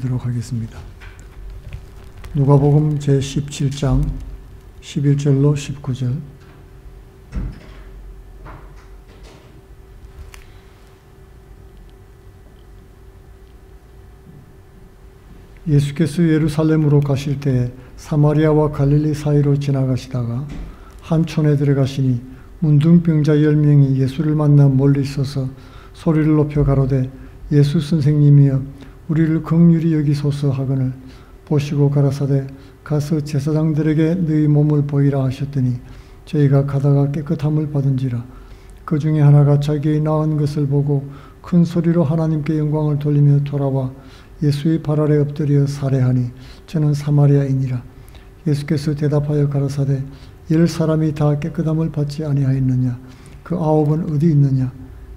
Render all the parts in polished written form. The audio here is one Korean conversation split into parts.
읽어보도록 하겠습니다. 누가복음 제17장 11절로 19절. 예수께서 예루살렘으로 가실 때에 사마리아와 갈릴리 사이로 지나가시다가 한 촌에 들어가시니 문둥병자 10명이 예수를 만나 멀리 서서 소리를 높여 가로되 예수 선생님이여 우리를 긍휼히 여기소서 하거늘 보시고 가라사대 가서 제사장들에게 너희 몸을 보이라 하셨더니 저희가 가다가 깨끗함을 받은지라. 그 중에 하나가 자기의 나은 것을 보고 큰 소리로 하나님께 영광을 돌리며 돌아와 예수의 발 아래 엎드려 살해하니 저는 사마리아인이라. 예수께서 대답하여 가라사대 10사람이 다 깨끗함을 받지 아니하였느냐? 그 9은 어디 있느냐?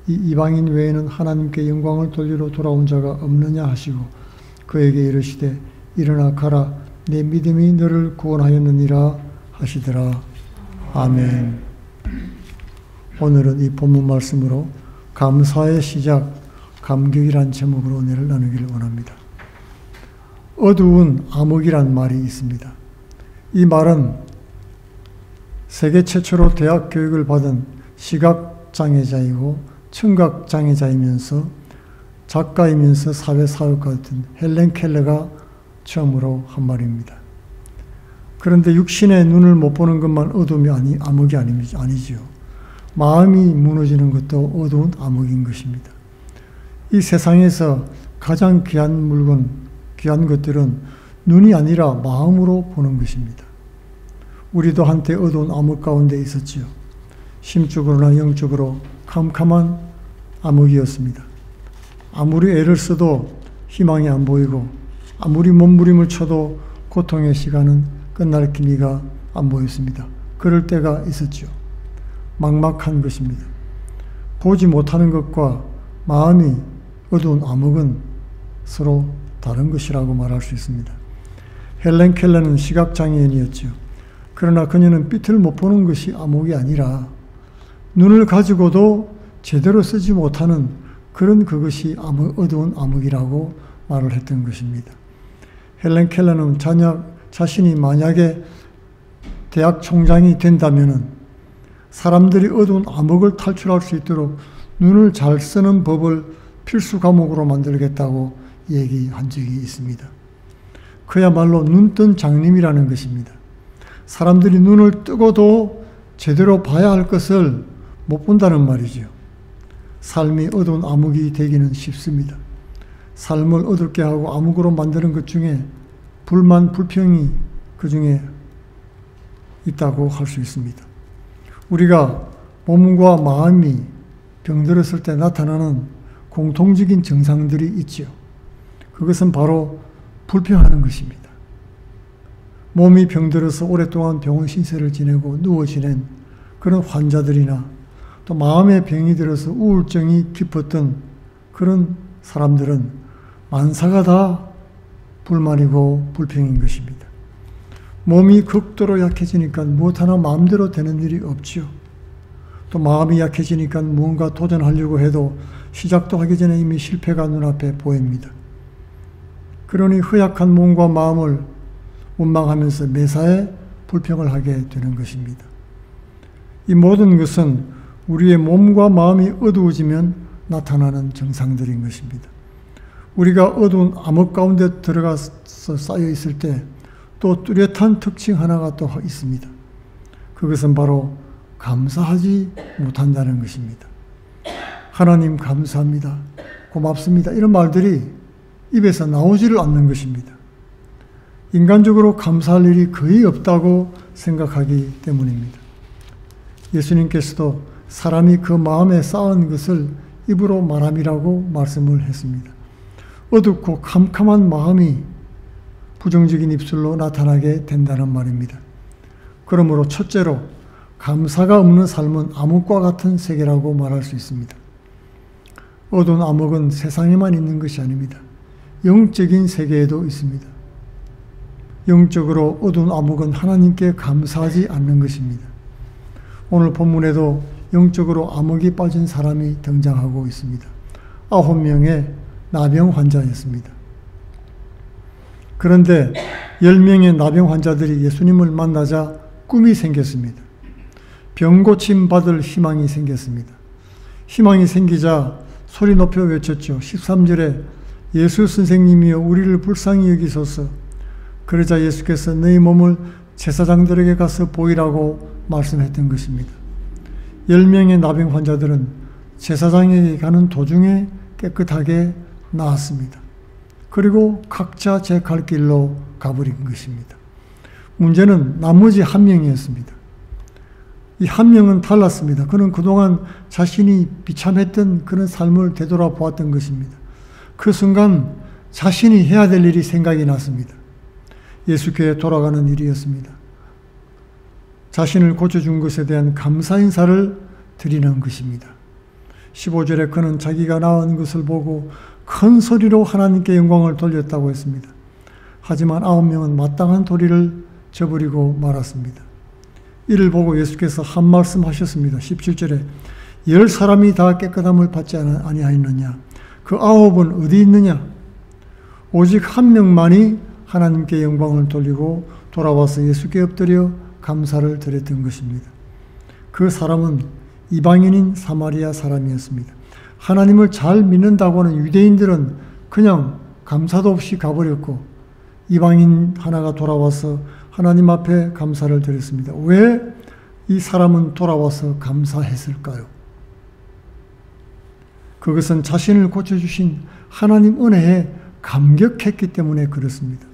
이 이방인 외에는 하나님께 영광을 돌리러 돌아온 자가 없느냐 하시고 그에게 이르시되 일어나 가라 내 믿음이 너를 구원하였느니라 하시더라. 아멘. 오늘은 이 본문 말씀으로 감사의 시작, 감격이란 제목으로 은혜를 나누기를 원합니다. 어두운 암흑이란 말이 있습니다. 이 말은 세계 최초로 대학 교육을 받은 시각장애자이고 청각장애자이면서 작가이면서 사회사업가 같은 헬렌 켈러가 처음으로 한 말입니다. 그런데 육신의 눈을 못 보는 것만 어둠이 암흑이 아니지요. 마음이 무너지는 것도 어두운 암흑인 것입니다. 이 세상에서 가장 귀한 물건, 귀한 것들은 눈이 아니라 마음으로 보는 것입니다. 우리도 한때 어두운 암흑 가운데 있었지요. 심적으로나 영적으로 캄캄한 암흑이었습니다. 아무리 애를 써도 희망이 안 보이고 아무리 몸부림을 쳐도 고통의 시간은 끝날 기미가 안 보였습니다. 그럴 때가 있었죠. 막막한 것입니다. 보지 못하는 것과 마음이 어두운 암흑은 서로 다른 것이라고 말할 수 있습니다. 헬렌 켈러는 시각장애인이었죠. 그러나 그녀는 빛을 못 보는 것이 암흑이 아니라 눈을 가지고도 제대로 쓰지 못하는 그것이 어두운 암흑이라고 말을 했던 것입니다. 헬렌 켈러는 자신이 만약에 대학 총장이 된다면 사람들이 어두운 암흑을 탈출할 수 있도록 눈을 잘 쓰는 법을 필수 과목으로 만들겠다고 얘기한 적이 있습니다. 그야말로 눈뜬 장님이라는 것입니다. 사람들이 눈을 뜨고도 제대로 봐야 할 것을 못 본다는 말이죠. 삶이 어두운 암흑이 되기는 쉽습니다. 삶을 어둡게 하고 암흑으로 만드는 것 중에 불만, 불평이 그 중에 있다고 할 수 있습니다. 우리가 몸과 마음이 병들었을 때 나타나는 공통적인 증상들이 있지요. 그것은 바로 불평하는 것입니다. 몸이 병들어서 오랫동안 병원 신세를 지내고 누워 지낸 그런 환자들이나 또 마음의 병이 들어서 우울증이 깊었던 그런 사람들은 만사가 다 불만이고 불평인 것입니다. 몸이 극도로 약해지니까 무엇 하나 마음대로 되는 일이 없지요. 또 마음이 약해지니까 무언가 도전하려고 해도 시작도 하기 전에 이미 실패가 눈앞에 보입니다. 그러니 허약한 몸과 마음을 원망하면서 매사에 불평을 하게 되는 것입니다. 이 모든 것은 우리의 몸과 마음이 어두워지면 나타나는 증상들인 것입니다. 우리가 어두운 암흑 가운데 들어가서 쌓여 있을 때 또 뚜렷한 특징 하나가 또 있습니다. 그것은 바로 감사하지 못한다는 것입니다. 하나님 감사합니다. 고맙습니다. 이런 말들이 입에서 나오지를 않는 것입니다. 인간적으로 감사할 일이 거의 없다고 생각하기 때문입니다. 예수님께서도 사람이 그 마음에 쌓은 것을 입으로 말함이라고 말씀을 했습니다. 어둡고 캄캄한 마음이 부정적인 입술로 나타나게 된다는 말입니다. 그러므로 첫째로 감사가 없는 삶은 암흑과 같은 세계라고 말할 수 있습니다. 어두운 암흑은 세상에만 있는 것이 아닙니다. 영적인 세계에도 있습니다. 영적으로 어두운 암흑은 하나님께 감사하지 않는 것입니다. 오늘 본문에도 영적으로 암흑이 빠진 사람이 등장하고 있습니다. 9명의 나병 환자였습니다. 그런데 10명의 나병 환자들이 예수님을 만나자 꿈이 생겼습니다. 병 고침 받을 희망이 생겼습니다. 희망이 생기자 소리 높여 외쳤죠. 13절에 예수 선생님이여 우리를 불쌍히 여기소서. 그러자 예수께서 너희 몸을 제사장들에게 가서 보이라고 말씀했던 것입니다. 10명의 나병 환자들은 제사장에게 가는 도중에 깨끗하게 나았습니다. 그리고 각자 제 갈 길로 가버린 것입니다. 문제는 나머지 한 명이었습니다. 이 한 명은 달랐습니다. 그는 그동안 자신이 비참했던 그런 삶을 되돌아보았던 것입니다. 그 순간 자신이 해야 될 일이 생각이 났습니다. 예수께 돌아가는 일이었습니다. 자신을 고쳐준 것에 대한 감사 인사를 드리는 것입니다. 15절에 그는 자기가 나은 것을 보고 큰 소리로 하나님께 영광을 돌렸다고 했습니다. 하지만 9명은 마땅한 도리를 저버리고 말았습니다. 이를 보고 예수께서 한 말씀 하셨습니다. 17절에 10사람이 다 깨끗함을 받지 아니하였느냐? 그 9은 어디 있느냐? 오직 한 명만이 하나님께 영광을 돌리고 돌아와서 예수께 엎드려 감사를 드렸던 것입니다. 그 사람은 이방인인 사마리아 사람이었습니다. 하나님을 잘 믿는다고 하는 유대인들은 그냥 감사도 없이 가버렸고 이방인 하나가 돌아와서 하나님 앞에 감사를 드렸습니다. 왜 이 사람은 돌아와서 감사했을까요? 그것은 자신을 고쳐주신 하나님 은혜에 감격했기 때문에 그렇습니다.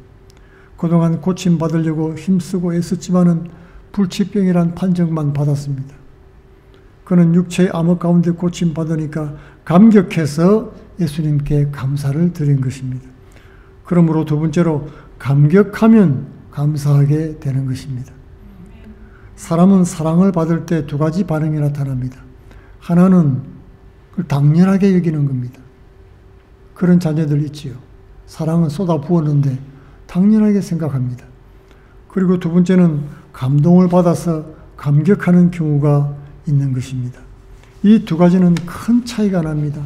그동안 고침받으려고 힘쓰고 애썼지만은 불치병이란 판정만 받았습니다. 그는 육체의 암흑 가운데 고침받으니까 감격해서 예수님께 감사를 드린 것입니다. 그러므로 두 번째로 감격하면 감사하게 되는 것입니다. 사람은 사랑을 받을 때 두 가지 반응이 나타납니다. 하나는 그걸 당연하게 여기는 겁니다. 그런 자녀들 있지요. 사랑은 쏟아 부었는데 당연하게 생각합니다. 그리고 두 번째는 감동을 받아서 감격하는 경우가 있는 것입니다. 이 두 가지는 큰 차이가 납니다.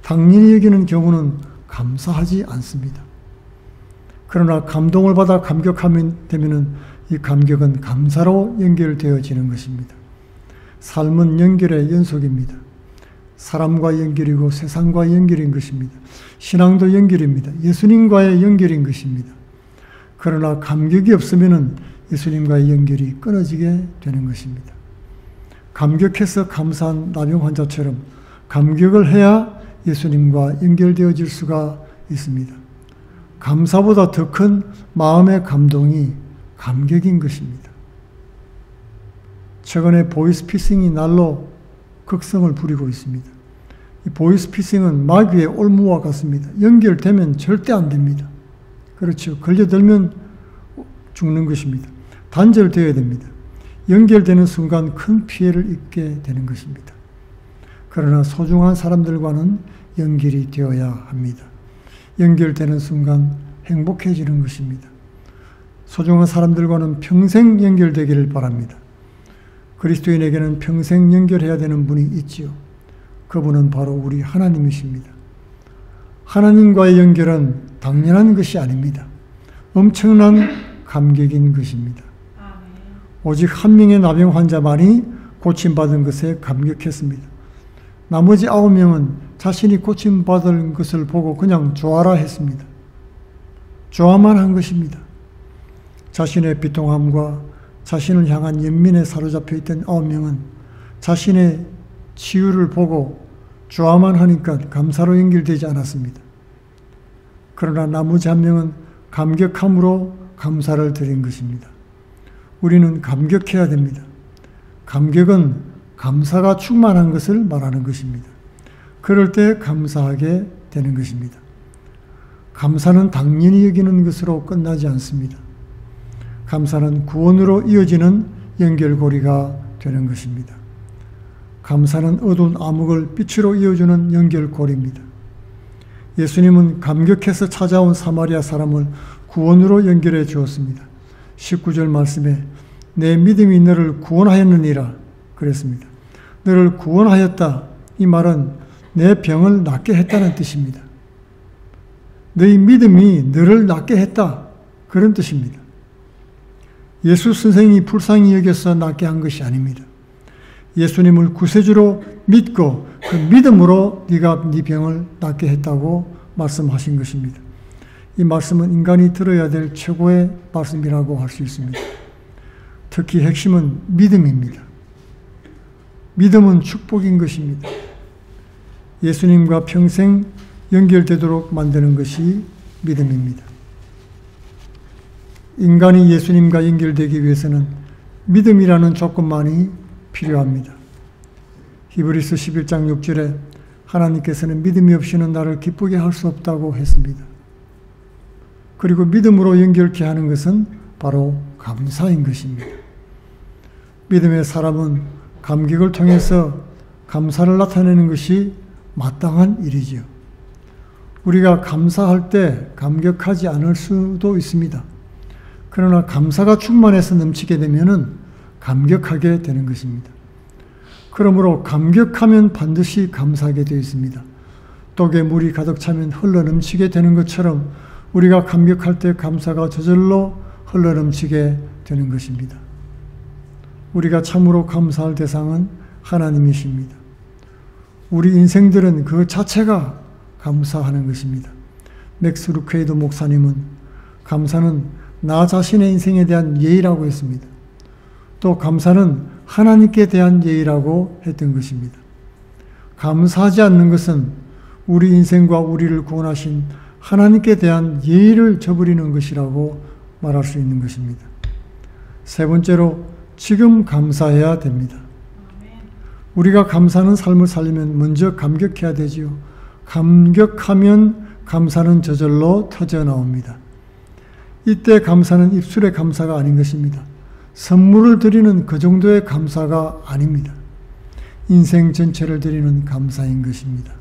당연히 여기는 경우는 감사하지 않습니다. 그러나 감동을 받아 감격하면 되면은 이 감격은 감사로 연결되어지는 것입니다. 삶은 연결의 연속입니다. 사람과 연결이고 세상과 연결인 것입니다. 신앙도 연결입니다. 예수님과의 연결인 것입니다. 그러나 감격이 없으면은 예수님과의 연결이 끊어지게 되는 것입니다. 감격해서 감사한 나병 환자처럼 감격을 해야 예수님과 연결되어질 수가 있습니다. 감사보다 더 큰 마음의 감동이 감격인 것입니다. 최근에 보이스피싱이 날로 극성을 부리고 있습니다. 이 보이스피싱은 마귀의 올무와 같습니다. 연결되면 절대 안 됩니다. 그렇죠. 걸려들면 죽는 것입니다. 단절되어야 됩니다. 연결되는 순간 큰 피해를 입게 되는 것입니다. 그러나 소중한 사람들과는 연결이 되어야 합니다. 연결되는 순간 행복해지는 것입니다. 소중한 사람들과는 평생 연결되기를 바랍니다. 그리스도인에게는 평생 연결해야 되는 분이 있지요. 그분은 바로 우리 하나님이십니다. 하나님과의 연결은 당연한 것이 아닙니다. 엄청난 감격인 것입니다. 오직 한 명의 나병 환자만이 고침받은 것에 감격했습니다. 나머지 9명은 자신이 고침받은 것을 보고 그냥 좋아라 했습니다. 좋아만 한 것입니다. 자신의 비통함과 자신을 향한 연민에 사로잡혀 있던 9명은 자신의 치유를 보고 좋아만 하니까 감사로 연결되지 않았습니다. 그러나 나머지 한 명은 감격함으로 감사를 드린 것입니다. 우리는 감격해야 됩니다. 감격은 감사가 충만한 것을 말하는 것입니다. 그럴 때 감사하게 되는 것입니다. 감사는 당연히 여기는 것으로 끝나지 않습니다. 감사는 구원으로 이어지는 연결고리가 되는 것입니다. 감사는 어두운 암흑을 빛으로 이어주는 연결고리입니다. 예수님은 감격해서 찾아온 사마리아 사람을 구원으로 연결해 주었습니다. 19절 말씀에 내 믿음이 너를 구원하였느니라 그랬습니다. 너를 구원하였다. 이 말은 내 병을 낫게 했다는 뜻입니다. 너희 믿음이 너를 낫게 했다. 그런 뜻입니다. 예수 선생이 불쌍히 여겨서 낫게 한 것이 아닙니다. 예수님을 구세주로 믿고 그 믿음으로 네가 네 병을 낫게 했다고 말씀하신 것입니다. 이 말씀은 인간이 들어야 될 최고의 말씀이라고 할 수 있습니다. 특히 핵심은 믿음입니다. 믿음은 축복인 것입니다. 예수님과 평생 연결되도록 만드는 것이 믿음입니다. 인간이 예수님과 연결되기 위해서는 믿음이라는 조건만이 필요합니다. 히브리서 11장 6절에 하나님께서는 믿음이 없이는 나를 기쁘게 할 수 없다고 했습니다. 그리고 믿음으로 연결케 하는 것은 바로 감사인 것입니다. 믿음의 사람은 감격을 통해서 감사를 나타내는 것이 마땅한 일이지요. 우리가 감사할 때 감격하지 않을 수도 있습니다. 그러나 감사가 충만해서 넘치게 되면은 감격하게 되는 것입니다. 그러므로 감격하면 반드시 감사하게 되어 있습니다. 독에 물이 가득 차면 흘러 넘치게 되는 것처럼 우리가 감격할 때 감사가 저절로 흘러 넘치게 되는 것입니다. 우리가 참으로 감사할 대상은 하나님이십니다. 우리 인생들은 그 자체가 감사하는 것입니다. 맥스 루케이도 목사님은 감사는 나 자신의 인생에 대한 예의라고 했습니다. 또 감사는 하나님께 대한 예의라고 했던 것입니다. 감사하지 않는 것은 우리 인생과 우리를 구원하신 하나님께 대한 예의를 저버리는 것이라고 말할 수 있는 것입니다. 세 번째로 지금 감사해야 됩니다. 우리가 감사하는 삶을 살려면 먼저 감격해야 되지요. 감격하면 감사는 저절로 터져 나옵니다. 이때 감사는 입술의 감사가 아닌 것입니다. 선물을 드리는 그 정도의 감사가 아닙니다. 인생 전체를 드리는 감사인 것입니다.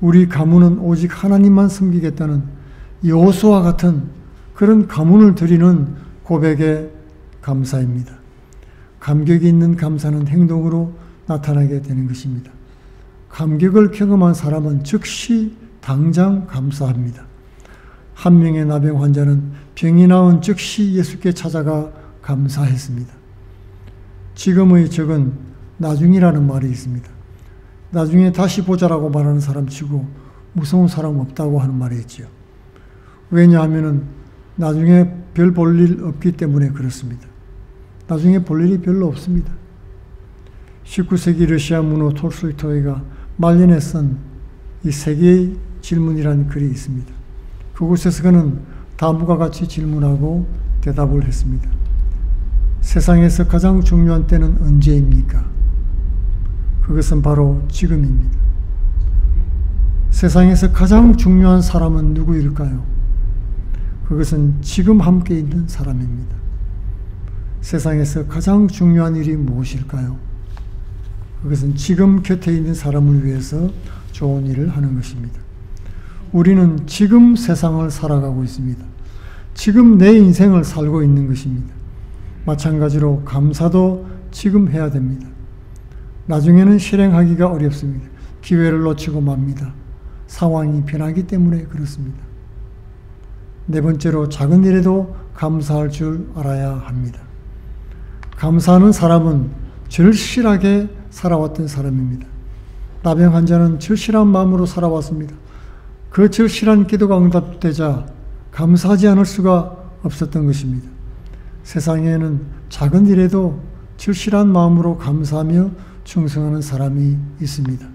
우리 가문은 오직 하나님만 섬기겠다는 여호수아와 같은 그런 가문을 드리는 고백의 감사입니다. 감격이 있는 감사는 행동으로 나타나게 되는 것입니다. 감격을 경험한 사람은 즉시 당장 감사합니다. 한 명의 나병 환자는 병이 나은 즉시 예수께 찾아가 감사했습니다. 지금의 적은 나중이라는 말이 있습니다. 나중에 다시 보자라고 말하는 사람 치고 무서운 사람 없다고 하는 말이 있지요. 왜냐하면 나중에 별 볼 일 없기 때문에 그렇습니다. 나중에 볼 일이 별로 없습니다. 19세기 러시아 문호 톨스토이가 말년에 쓴 이 세계의 질문이라는 글이 있습니다. 그곳에서 그는 다음과 같이 질문하고 대답을 했습니다. 세상에서 가장 중요한 때는 언제입니까? 그것은 바로 지금입니다. 세상에서 가장 중요한 사람은 누구일까요? 그것은 지금 함께 있는 사람입니다. 세상에서 가장 중요한 일이 무엇일까요? 그것은 지금 곁에 있는 사람을 위해서 좋은 일을 하는 것입니다. 우리는 지금 세상을 살아가고 있습니다. 지금 내 인생을 살고 있는 것입니다. 마찬가지로 감사도 지금 해야 됩니다. 나중에는 실행하기가 어렵습니다. 기회를 놓치고 맙니다. 상황이 변하기 때문에 그렇습니다. 네 번째로 작은 일에도 감사할 줄 알아야 합니다. 감사하는 사람은 절실하게 살아왔던 사람입니다. 나병 환자는 절실한 마음으로 살아왔습니다. 그 절실한 기도가 응답되자 감사하지 않을 수가 없었던 것입니다. 세상에는 작은 일에도 절실한 마음으로 감사하며 충성하는 사람이 있습니다.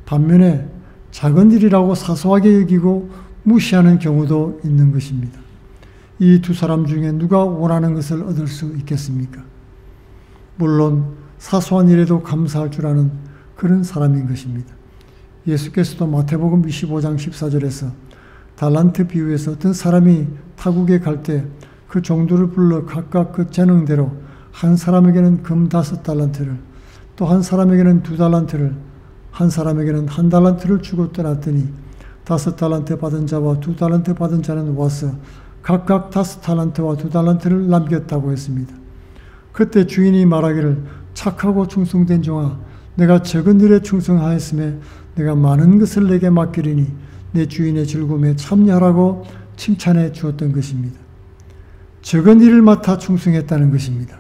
반면에 작은 일이라고 사소하게 여기고 무시하는 경우도 있는 것입니다. 이 두 사람 중에 누가 원하는 것을 얻을 수 있겠습니까? 물론 사소한 일에도 감사할 줄 아는 그런 사람인 것입니다. 예수께서도 마태복음 25장 14절에서 달란트 비유에서 어떤 사람이 타국에 갈 때 그 종들을 불러 각각 그 재능대로 한 사람에게는 금 5달란트를, 또 한 사람에게는 2달란트를, 한 사람에게는 1달란트를 주고 떠났더니 5달란트 받은 자와 2달란트 받은 자는 와서 각각 5달란트와 2달란트를 남겼다고 했습니다. 그때 주인이 말하기를 착하고 충성된 종아, 내가 적은 일에 충성하였음에 내가 많은 것을 내게 맡기리니 내 주인의 즐거움에 참여하라고 칭찬해 주었던 것입니다. 적은 일을 맡아 충성했다는 것입니다.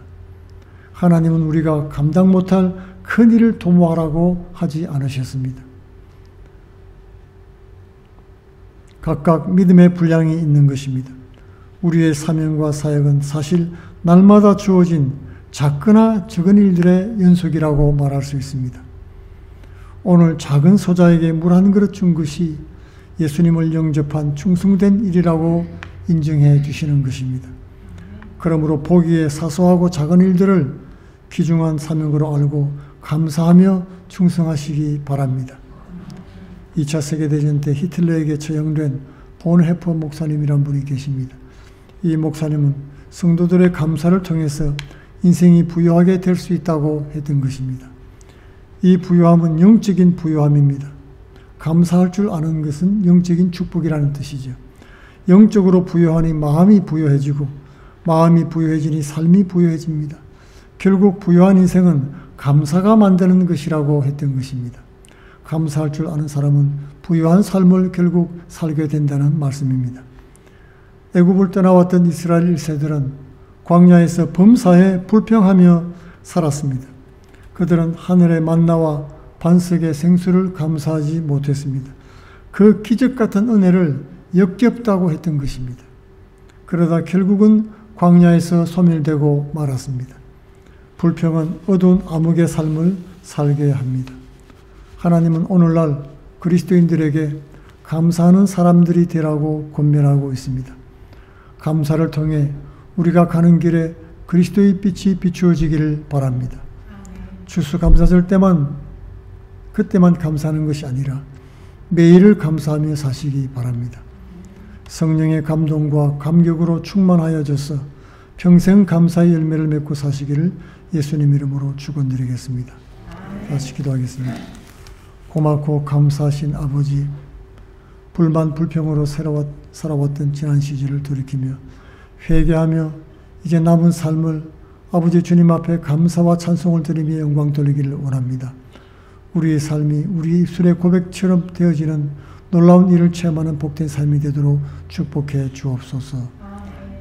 하나님은 우리가 감당 못할 큰 일을 도모하라고 하지 않으셨습니다. 각각 믿음의 분량이 있는 것입니다. 우리의 사명과 사역은 사실 날마다 주어진 작거나 적은 일들의 연속이라고 말할 수 있습니다. 오늘 작은 소자에게 물 한 그릇 준 것이 예수님을 영접한 충성된 일이라고 인정해 주시는 것입니다. 그러므로 보기에 사소하고 작은 일들을 귀중한 사명으로 알고 감사하며 충성하시기 바랍니다. 2차 세계대전 때 히틀러에게 처형된 본헤퍼 목사님이란 분이 계십니다. 이 목사님은 성도들의 감사를 통해서 인생이 부유하게 될 수 있다고 했던 것입니다. 이 부유함은 영적인 부유함입니다. 감사할 줄 아는 것은 영적인 축복이라는 뜻이죠. 영적으로 부유하니 마음이 부유해지고 마음이 부유해지니 삶이 부유해집니다. 결국 부유한 인생은 감사가 만드는 것이라고 했던 것입니다. 감사할 줄 아는 사람은 부유한 삶을 결국 살게 된다는 말씀입니다. 애굽을 떠나왔던 이스라엘 1세들은 광야에서 범사에 불평하며 살았습니다. 그들은 하늘의 만나와 반석의 생수를 감사하지 못했습니다. 그 기적 같은 은혜를 역겹다고 했던 것입니다. 그러다 결국은 광야에서 소멸되고 말았습니다. 불평은 어두운 암흑의 삶을 살게 합니다. 하나님은 오늘날 그리스도인들에게 감사하는 사람들이 되라고 권면하고 있습니다. 감사를 통해 우리가 가는 길에 그리스도의 빛이 비추어지기를 바랍니다. 추수감사절 때만 그때만 감사하는 것이 아니라 매일을 감사하며 사시기 바랍니다. 성령의 감동과 감격으로 충만하여져서 평생 감사의 열매를 맺고 사시기를 예수님 이름으로 축원드리겠습니다. 다시 기도하겠습니다. 고맙고 감사하신 아버지, 불만 불평으로 살아왔던 지난 시절을 돌이키며 회개하며 이제 남은 삶을 아버지 주님 앞에 감사와 찬송을 드리며 영광 돌리기를 원합니다. 우리의 삶이 우리 입술의 고백처럼 되어지는 놀라운 일을 체험하는 복된 삶이 되도록 축복해 주옵소서.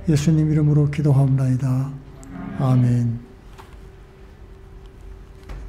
예수님 이름으로 기도하옵나이다. 아멘.